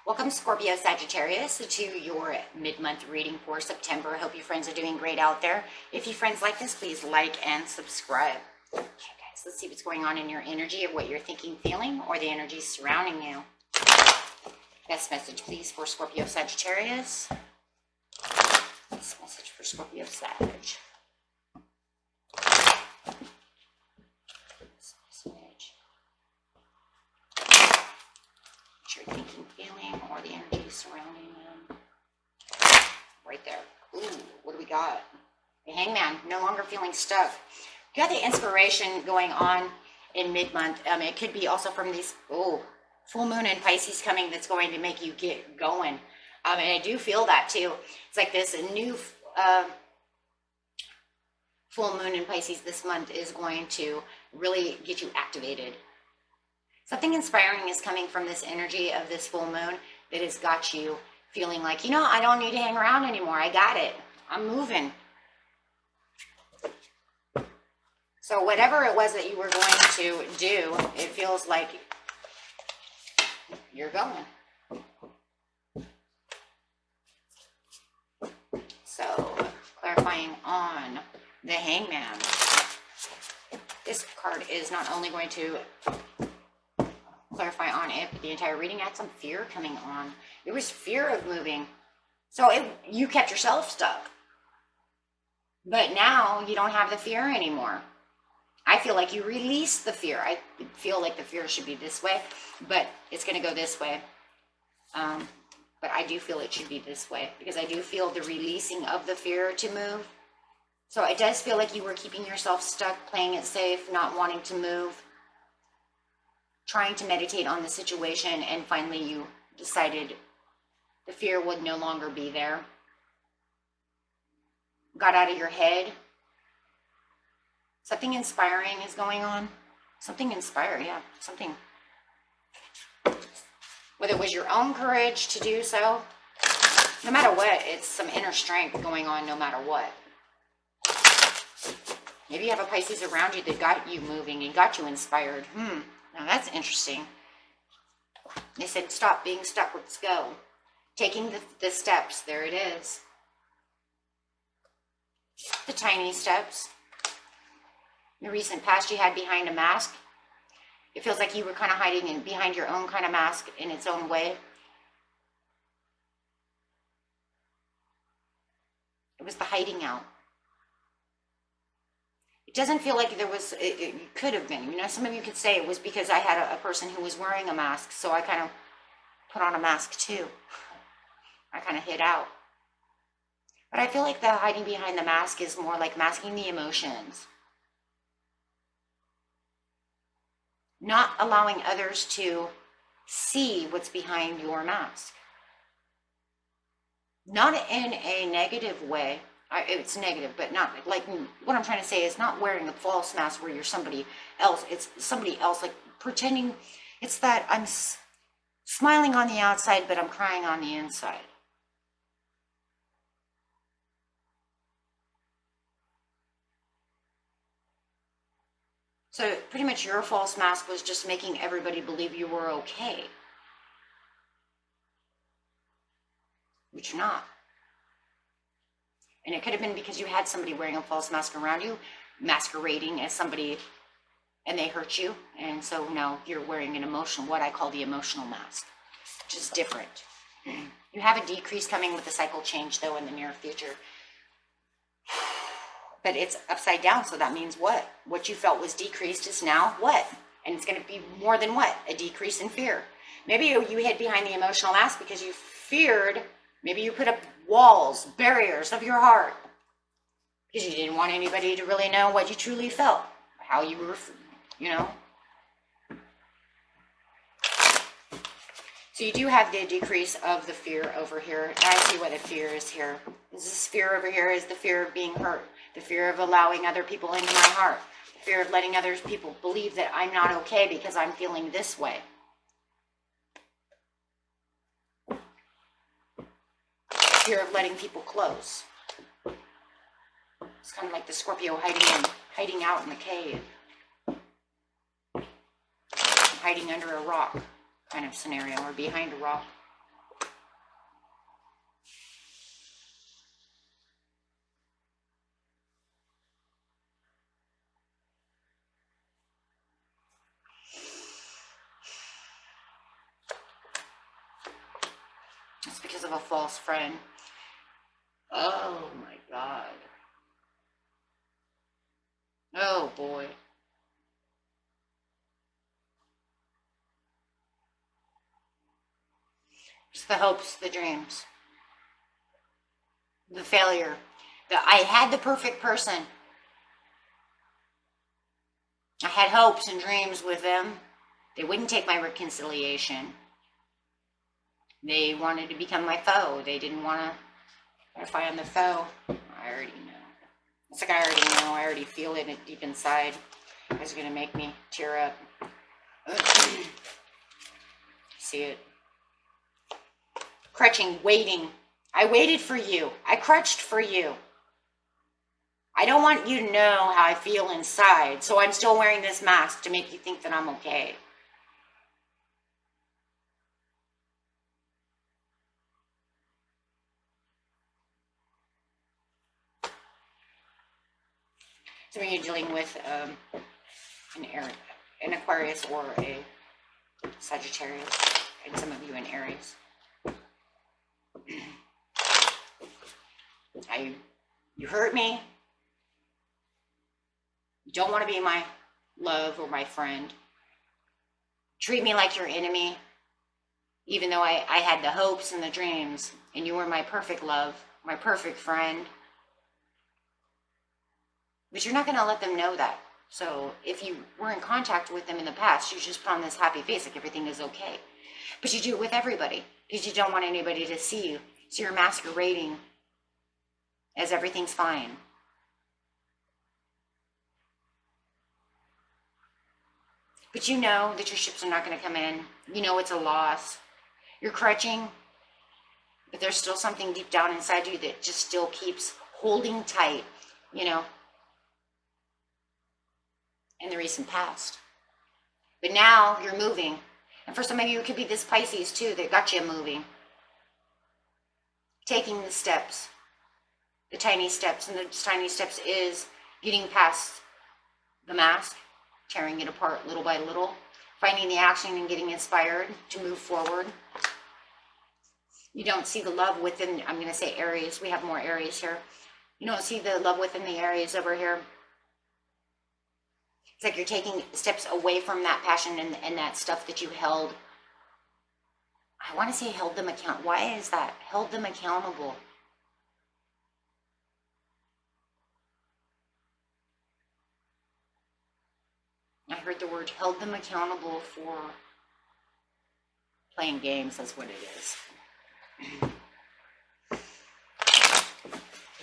Welcome Scorpio Sagittarius to your mid-month reading for September. I hope you friends are doing great out there. If you friends like this, please like and subscribe. Okay guys, let's see what's going on in your energy of what you're thinking, feeling, or the energy surrounding you. Best message please for Scorpio Sagittarius. Best message for Scorpio Sag. Best message. What you're thinking, feeling, or the energy surrounding them. Right there. Ooh, what do we got? The Hangman, no longer feeling stuck. You got the inspiration going on in mid-month. It could be also from these, full moon in Pisces coming that's going to make you get going. And I do feel that too. It's like this new full moon in Pisces this month is going to really get you activated. Something inspiring is coming from this energy of this full moon that has got you feeling like, you know, I don't need to hang around anymore. I got it. I'm moving. So whatever it was that you were going to do, it feels like you're going. So clarifying on the Hangman. This card is not only going to clarify on it, but the entire reading had some fear coming on. There was fear of moving. So you kept yourself stuck. But now you don't have the fear anymore. I feel like you released the fear. I feel like the fear should be this way, but it's going to go this way. But I do feel it should be this way because I do feel the releasing of the fear to move. So it does feel like you were keeping yourself stuck, playing it safe, not wanting to move, trying to meditate on the situation, and finally you decided the fear would no longer be there. Got out of your head. Something inspiring is going on. Something inspiring, yeah. Something. Whether it was your own courage to do so, no matter what, it's some inner strength going on no matter what. Maybe you have a Pisces around you that got you moving and got you inspired. Now that's interesting. They said, stop being stuck, let's go. Taking the steps, there it is. The tiny steps. The recent past you had behind a mask. It feels like you were kind of hiding in behind your own kind of mask in its own way. It was the hiding out. It doesn't feel like there was, it could have been. You know, some of you could say it was because I had a person who was wearing a mask, so I kind of put on a mask too. I kind of hid out. But I feel like the hiding behind the mask is more like masking the emotions. Not allowing others to see what's behind your mask. Not in a negative way. It's negative, but not like, what I'm trying to say is not wearing a false mask where you're somebody else. It's somebody else, like pretending. It's that I'm smiling on the outside, but I'm crying on the inside. So pretty much your false mask was just making everybody believe you were okay. But you're not. And it could have been because you had somebody wearing a false mask around you, masquerading as somebody, and they hurt you. And so now you're wearing an emotional, what I call the emotional mask, which is different. You have a decrease coming with the cycle change, though, in the near future. But it's upside down, so that means what? What you felt was decreased is now what? And it's going to be more than what? A decrease in fear. Maybe you hid behind the emotional mask because you feared. Maybe you put up walls, barriers of your heart because you didn't want anybody to really know what you truly felt, how you were, you know. So you do have the decrease of the fear over here. And I see what the fear is here. This fear over here is the fear of being hurt, the fear of allowing other people into my heart, the fear of letting other people believe that I'm not okay because I'm feeling this way. Fear of letting people close. It's kind of like the Scorpio hiding out in the cave, hiding under a rock kind of scenario, or behind a rock. It's because of a false friend. Oh my God. Oh boy. It's the hopes, the dreams, the failure. I had the perfect person. I had hopes and dreams with them. They wouldn't take my reconciliation. They wanted to become my foe. They didn't want to verify on the foe. I already know. It's like I already know. I already feel it deep inside. It's going to make me tear up. See it. Crutching, waiting. I waited for you. I crutched for you. I don't want you to know how I feel inside, so I'm still wearing this mask to make you think that I'm okay. So when you're dealing with an Aquarius or a Sagittarius, and some of you in Aries, you hurt me. You don't want to be my love or my friend. Treat me like your enemy, even though I had the hopes and the dreams, and you were my perfect love, my perfect friend. But you're not going to let them know that. So if you were in contact with them in the past, you just put on this happy face like everything is okay. But you do it with everybody because you don't want anybody to see you. So you're masquerading as everything's fine. But you know that your ships are not going to come in. You know it's a loss. You're crutching, but there's still something deep down inside you that just still keeps holding tight, you know, in the recent past. But now you're moving. And for some of you, it could be this Pisces too that got you moving. Taking the steps, the tiny steps, and the tiny steps is getting past the mask, tearing it apart little by little, finding the action and getting inspired to move forward. You don't see the love within, I'm going to say Aries. We have more Aries here. You don't see the love within the Aries over here. It's like you're taking steps away from that passion and that stuff that you held. I want to say held them account. Why is that? Held them accountable. I heard the word held them accountable for playing games. That's what it is.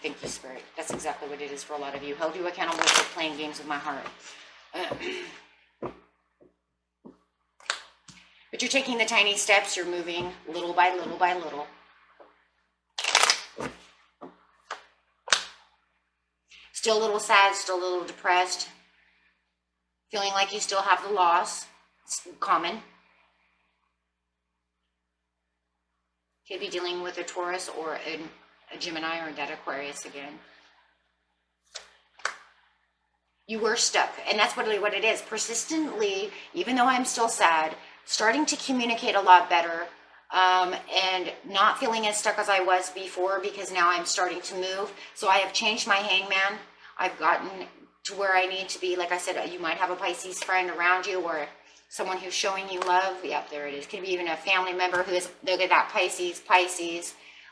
Thank you, Spirit. That's exactly what it is for a lot of you. Held you accountable for playing games with my heart. But you're taking the tiny steps. You're moving little by little by little. Still a little sad, still a little depressed. Feeling like you still have the loss. It's common. Could be dealing with a Taurus or a Gemini or that Aquarius again. You were stuck, and that's what it is. Persistently, even though I'm still sad, starting to communicate a lot better, and not feeling as stuck as I was before because now I'm starting to move. So I have changed my hangman. I've gotten to where I need to be. Like I said, you might have a Pisces friend around you or someone who's showing you love. Yep, there it is. Could be even a family member who is, look at that, Pisces,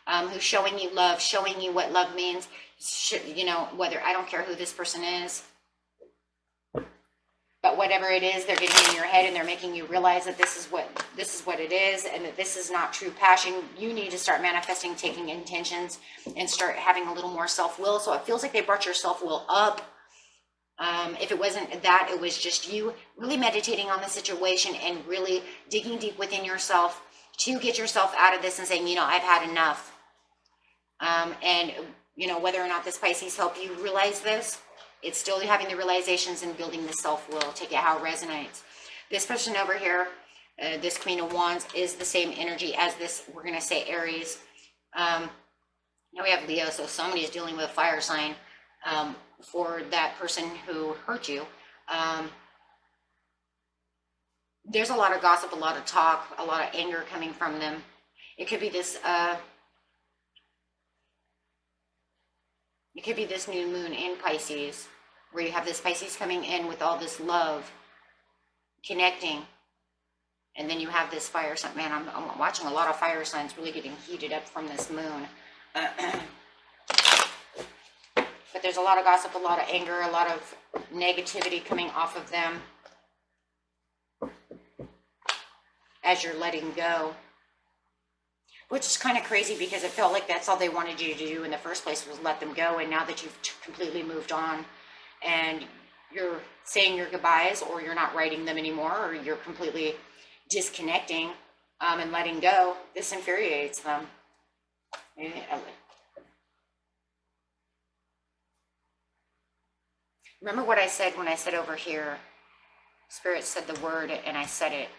who's showing you love, showing you what love means. You know, whether, I don't care who this person is. But whatever it is, they're getting in your head and they're making you realize that this is what it is, and that this is not true passion. You need to start manifesting, taking intentions, and start having a little more self-will. So it feels like they brought your self-will up. If it wasn't that, it was just you really meditating on the situation and really digging deep within yourself to get yourself out of this and saying, you know, I've had enough. And, you know, whether or not this Pisces helped you realize this, it's still having the realizations and building the self-will. Take it how it resonates. This person over here, this Queen of Wands, is the same energy as this, we're going to say Aries. Now we have Leo, so somebody's dealing with a fire sign for that person who hurt you. There's a lot of gossip, a lot of talk, a lot of anger coming from them. It could be this, it could be this new moon in Pisces, where you have this Pisces coming in with all this love, connecting, and then you have this fire sign. Man, I'm watching a lot of fire signs really getting heated up from this moon. But there's a lot of gossip, a lot of anger, a lot of negativity coming off of them as you're letting go. Which is kind of crazy because it felt like that's all they wanted you to do in the first place was let them go. And now that you've completely moved on and you're saying your goodbyes, or you're not writing them anymore, or you're completely disconnecting and letting go, this infuriates them. Remember what I said when I said over here, Spirit said the word and I said it.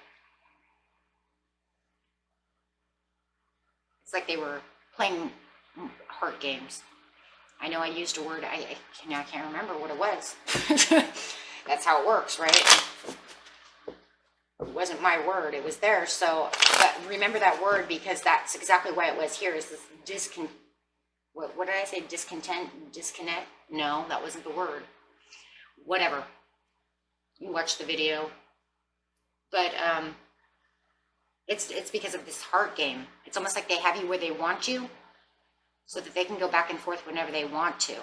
It's like they were playing heart games. I know I used a word, I can't remember what it was. That's how it works, right? It wasn't my word, it was theirs. So, but remember that word, because that's exactly why it was here, is this what did I say? Discontent? Disconnect? No, that wasn't the word. Whatever. You watch the video. But, it's because of this heart game. It's almost like they have you where they want you so that they can go back and forth whenever they want to.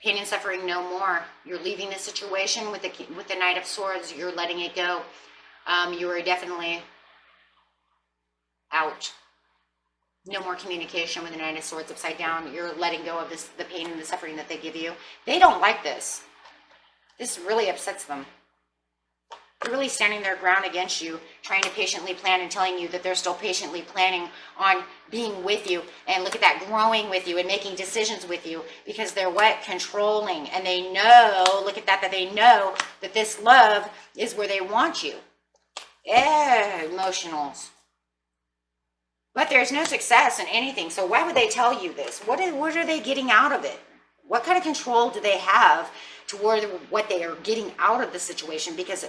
Pain and suffering no more. You're leaving the situation with the Knight of Swords. You're letting it go. You are definitely out. No more communication with the Knight of Swords upside down. You're letting go of the pain and the suffering that they give you. They don't like this. This really upsets them. They're really standing their ground against you, trying to patiently plan and telling you that they're still patiently planning on being with you. And look at that, growing with you and making decisions with you, because they're what? Controlling. And they know, look at that, that they know that this love is where they want you. Emotionals. But there's no success in anything. So why would they tell you this? What are they getting out of it? What kind of control do they have toward what they are getting out of the situation? Because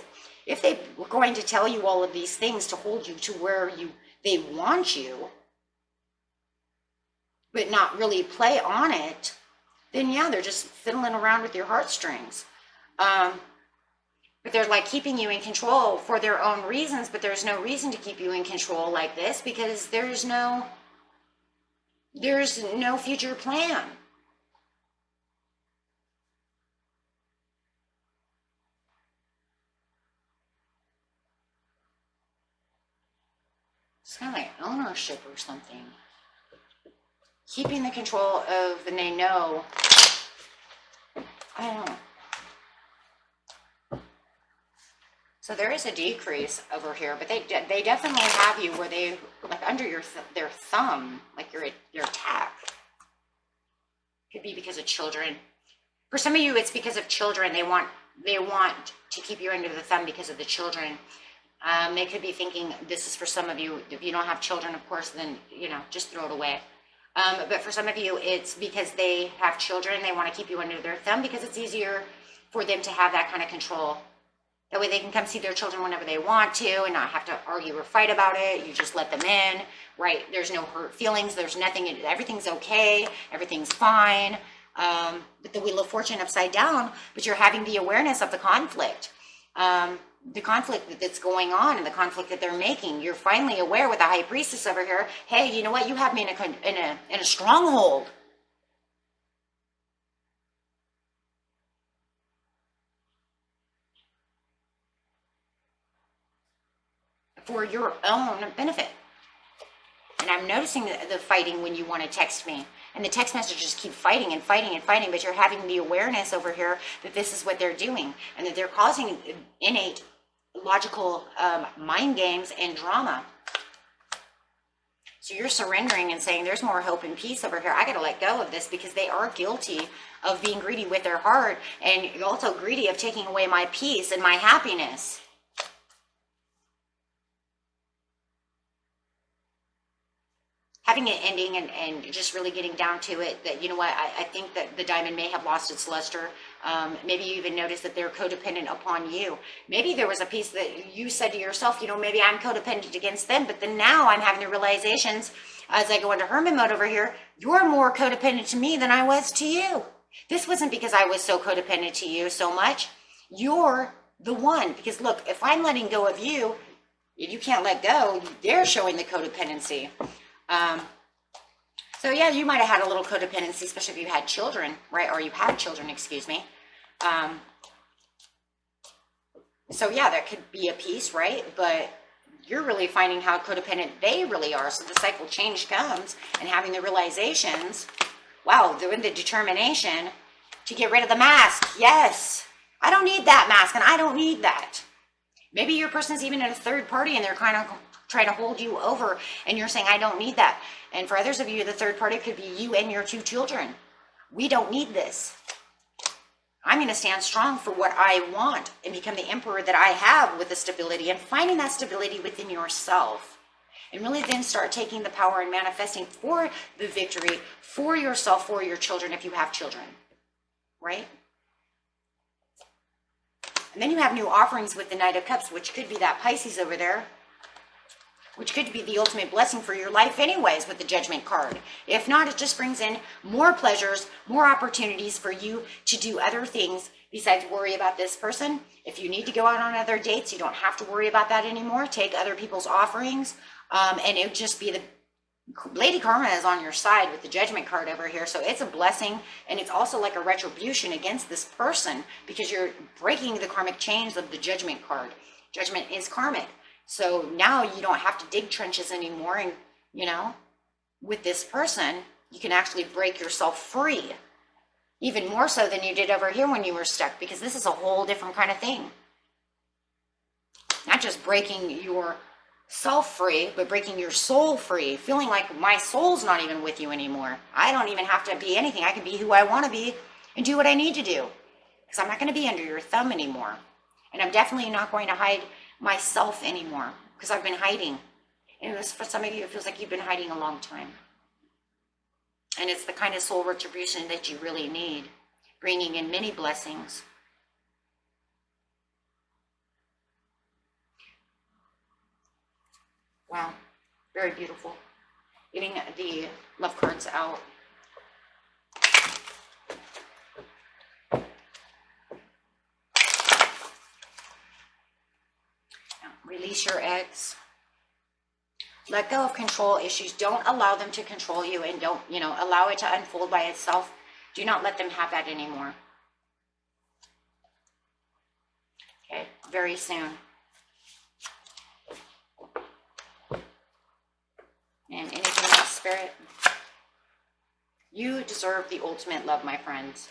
if they were going to tell you all of these things to hold you to where they want you, but not really play on it, then yeah, they're just fiddling around with your heartstrings. But they're like keeping you in control for their own reasons, but there's no reason to keep you in control like this, because there's no future plan. It's kind of like ownership or something. Keeping the control of, and they know, I don't know. So there is a decrease over here, but they definitely have you where they, like under their thumb, like your attack. Could be because of children. For some of you, it's because of children. They want to keep you under the thumb because of the children. They could be thinking, this is for some of you, if you don't have children, of course, then, just throw it away. But for some of you, it's because they have children. They want to keep you under their thumb because it's easier for them to have that kind of control. That way they can come see their children whenever they want to and not have to argue or fight about it. You just let them in, right? There's no hurt feelings. There's nothing. Everything's okay. Everything's fine. But the Wheel of Fortune upside down, but you're having the awareness of the conflict. The conflict that's going on and the conflict that they're making. You're finally aware with the High Priestess over here. Hey, you know what? You have me in a stronghold. For your own benefit. And I'm noticing the fighting when you want to text me. And the text messages keep fighting and fighting and fighting, but you're having the awareness over here that this is what they're doing. And that they're causing innate logical mind games and drama. So you're surrendering and saying, there's more hope and peace over here. I got to let go of this because they are guilty of being greedy with their heart. And you're also greedy of taking away my peace and my happiness. Having it ending and just really getting down to it, that, you know what, I think that the diamond may have lost its luster. Maybe you even notice that they're codependent upon you. Maybe there was a piece that you said to yourself, you know, maybe I'm codependent against them, but then now I'm having the realizations as I go into hermit mode over here, you're more codependent to me than I was to you. This wasn't because I was so codependent to you so much. You're the one. Because look, if I'm letting go of you, you can't let go. They're showing the codependency. So yeah, you might have had a little codependency, especially if you had children, right? Or you had children, excuse me. So yeah, that could be a piece, right? But you're really finding how codependent they really are. So the cycle change comes and having the realizations, wow, they're in the determination to get rid of the mask. Yes, I don't need that mask and I don't need that. Maybe your person's even in a third party and they're kind of trying to hold you over and you're saying, I don't need that. And for others of you, the third party could be you and your 2 children. We don't need this. I'm going to stand strong for what I want and become the emperor that I have with the stability and finding that stability within yourself. And really then start taking the power and manifesting for the victory for yourself, for your children, if you have children, right? And then you have new offerings with the Knight of Cups, which could be that Pisces over there, which could be the ultimate blessing for your life anyways with the Judgment card. If not, it just brings in more pleasures, more opportunities for you to do other things besides worry about this person. If you need to go out on other dates, you don't have to worry about that anymore. Take other people's offerings, and it would just be the Lady Karma is on your side with the Judgment card over here. So it's a blessing, and it's also like a retribution against this person because you're breaking the karmic chains of the Judgment card. Judgment is karmic. So now you don't have to dig trenches anymore. And, you know, with this person, you can actually break yourself free. Even more so than you did over here when you were stuck, because this is a whole different kind of thing. Not just breaking yourself free, but breaking your soul free. Feeling like my soul's not even with you anymore. I don't even have to be anything. I can be who I want to be and do what I need to do. Because I'm not going to be under your thumb anymore. And I'm definitely not going to hide myself anymore because I've been hiding. And this, for some of you, it feels like you've been hiding a long time. And it's the kind of soul retribution that you really need, bringing in many blessings. Wow, very beautiful. Getting the love cards out. Release your ex. Let go of control issues. Don't allow them to control you, and don't, allow it to unfold by itself. Do not let them have that anymore. Okay, very soon. And anything else, Spirit? You deserve the ultimate love, my friends.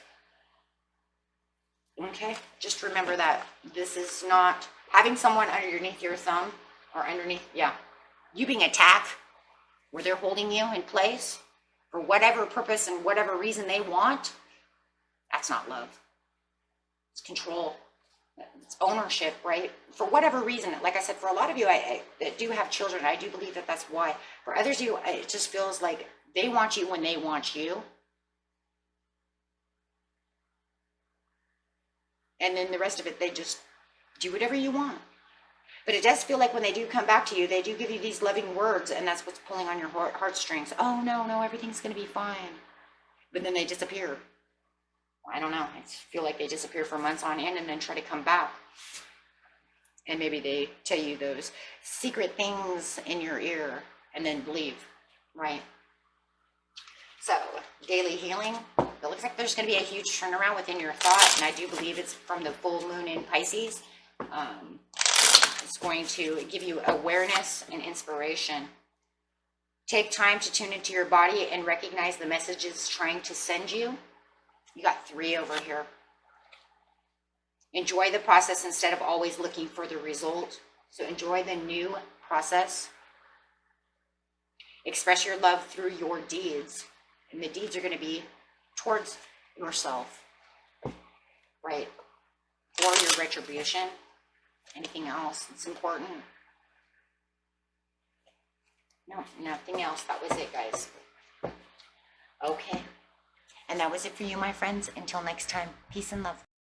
Okay, just remember that this is not having someone underneath your thumb or underneath, you being attacked where they're holding you in place for whatever purpose and whatever reason they want. That's not love. It's control. It's ownership, right? For whatever reason, like I said, for a lot of you, I do have children. I do believe that that's why. For others of you, it just feels like they want you when they want you. And then the rest of it, they just do whatever you want. But it does feel like when they do come back to you, they do give you these loving words, and that's what's pulling on your heartstrings. Oh, no, everything's going to be fine. But then they disappear. I don't know. I feel like they disappear for months on end and then try to come back. And maybe they tell you those secret things in your ear and then leave, right? So, daily healing. It looks like there's going to be a huge turnaround within your thought, and I do believe it's from the full moon in Pisces. It's going to give you awareness and inspiration. Take time to tune into your body and recognize the messages it's trying to send you. You got 3 over here. Enjoy the process instead of always looking for the result. So enjoy the new process. Express your love through your deeds. And the deeds are going to be towards yourself, right? Or your retribution. Anything else that's important? No, nothing else. That was it, guys. Okay. And that was it for you, my friends. Until next time, peace and love.